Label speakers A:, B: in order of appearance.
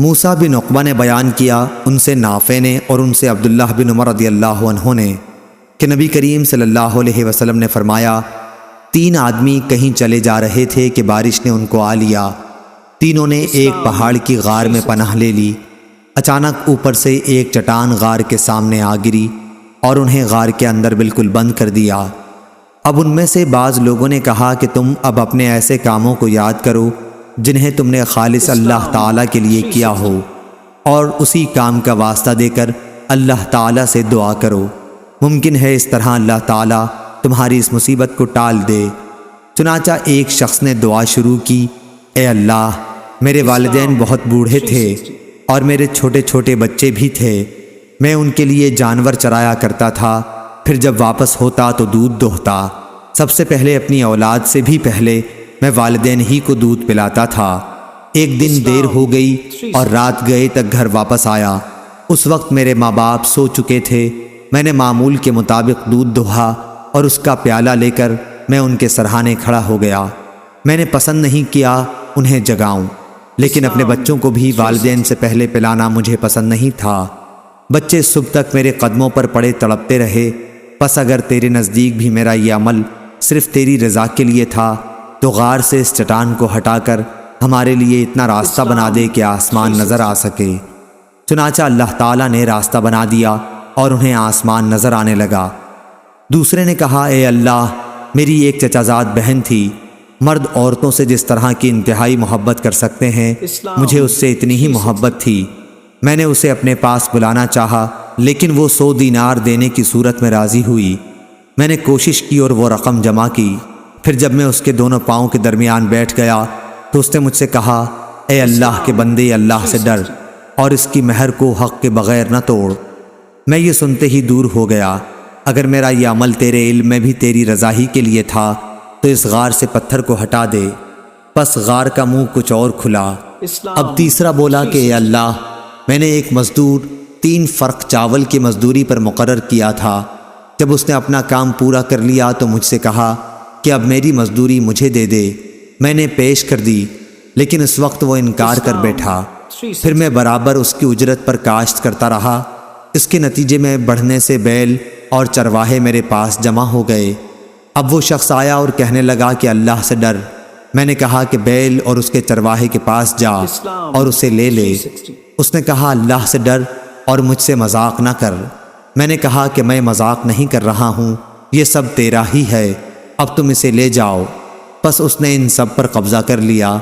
A: موسیٰ بن عقبہ نے بیان کیا، ان سے نافع نے اور ان سے عبداللہ بن عمر رضی اللہ عنہ نے کہ نبی کریم صلی اللہ علیہ وسلم نے فرمایا، 3 آدمی کہیں چلے جا رہے تھے کہ بارش نے ان کو آ لیا۔ تینوں نے ایک پہاڑ کی غار میں پناہ لے لی۔ اچانک اوپر سے ایک چٹان غار کے سامنے آ گری اور انہیں غار کے اندر بالکل بند کر دیا۔ اب ان میں سے بعض لوگوں نے کہا کہ تم اب اپنے ایسے کاموں کو یاد کرو جنہیں تم نے خالص اللہ تعالیٰ کے لیے کیا ہو، اور اسی کام کا واسطہ دے کر اللہ تعالیٰ سے دعا کرو، ممکن ہے اس طرح اللہ تعالیٰ تمہاری اس مصیبت کو ٹال دے۔ چنانچہ ایک شخص نے دعا شروع کی، اے اللہ، میرے والدین بہت بوڑھے تھے اور میرے چھوٹے چھوٹے بچے بھی تھے، میں ان کے لیے جانور چرایا کرتا تھا، پھر جب واپس ہوتا تو دودھ دوہتا، سب سے پہلے اپنی اولاد سے بھی پہلے میں والدین ہی کو دودھ پلاتا تھا۔ ایک دن دیر ہو گئی اور رات گئے تک گھر واپس آیا، اس وقت میرے ماں باپ سو چکے تھے۔ میں نے معمول کے مطابق دودھ دوہا اور اس کا پیالہ لے کر میں ان کے سرہانے کھڑا ہو گیا۔ میں نے پسند نہیں کیا انہیں جگاؤں، لیکن اپنے بچوں کو بھی والدین سے پہلے پلانا مجھے پسند نہیں تھا۔ بچے صبح تک میرے قدموں پر پڑے تڑپتے رہے، پس اگر تیرے نزدیک بھی میرا یہ عمل صرف تیری رضا کے لیے تھا تو غار سے اس چٹان کو ہٹا کر ہمارے لیے اتنا راستہ بنا دے کہ آسمان نظر آ سکے۔ چنانچہ اللہ تعالیٰ نے راستہ بنا دیا اور انہیں آسمان نظر آنے لگا۔ دوسرے نے کہا، اے اللہ، میری ایک چچا زاد بہن تھی، مرد عورتوں سے جس طرح کی انتہائی محبت کر سکتے ہیں مجھے اس سے اتنی ہی محبت تھی۔ میں نے اسے اپنے پاس بلانا چاہا لیکن وہ 100 دینار دینے کی صورت میں راضی ہوئی۔ میں نے کوشش کی اور وہ رقم جمع کی، پھر جب میں اس کے دونوں پاؤں کے درمیان بیٹھ گیا تو اس نے مجھ سے کہا، اے اللہ کے بندے، اللہ سے ڈر اور اس کی مہر کو حق کے بغیر نہ توڑ۔ میں یہ سنتے ہی دور ہو گیا۔ اگر میرا یہ عمل تیرے علم میں بھی تیری رضا ہی کے لیے تھا تو اس غار سے پتھر کو ہٹا دے۔ پس غار کا منہ کچھ اور کھلا۔ اب تیسرا بولا کہ اے اللہ، میں نے ایک مزدور 3 فرق چاول کی مزدوری پر مقرر کیا تھا۔ جب اس نے اپنا کام پورا کر لیا تو مجھ سے کہا کہ اب میری مزدوری مجھے دے دے۔ میں نے پیش کر دی لیکن اس وقت وہ انکار کر بیٹھا۔ پھر میں برابر اس کی اجرت پر کاشت کرتا رہا۔ اس کے نتیجے میں بڑھنے سے بیل اور چرواہے میرے پاس جمع ہو گئے۔ اب وہ شخص آیا اور کہنے لگا کہ اللہ سے ڈر۔ میں نے کہا کہ بیل اور اس کے چرواہے کے پاس جا اور اسے لے لے۔ اس نے کہا، اللہ سے ڈر اور مجھ سے مذاق نہ کر۔ میں نے کہا کہ میں مذاق نہیں کر رہا ہوں، یہ سب تیرا ہی ہے، اب تم اسے لے جاؤ۔ پس اس نے ان سب پر قبضہ کر لیا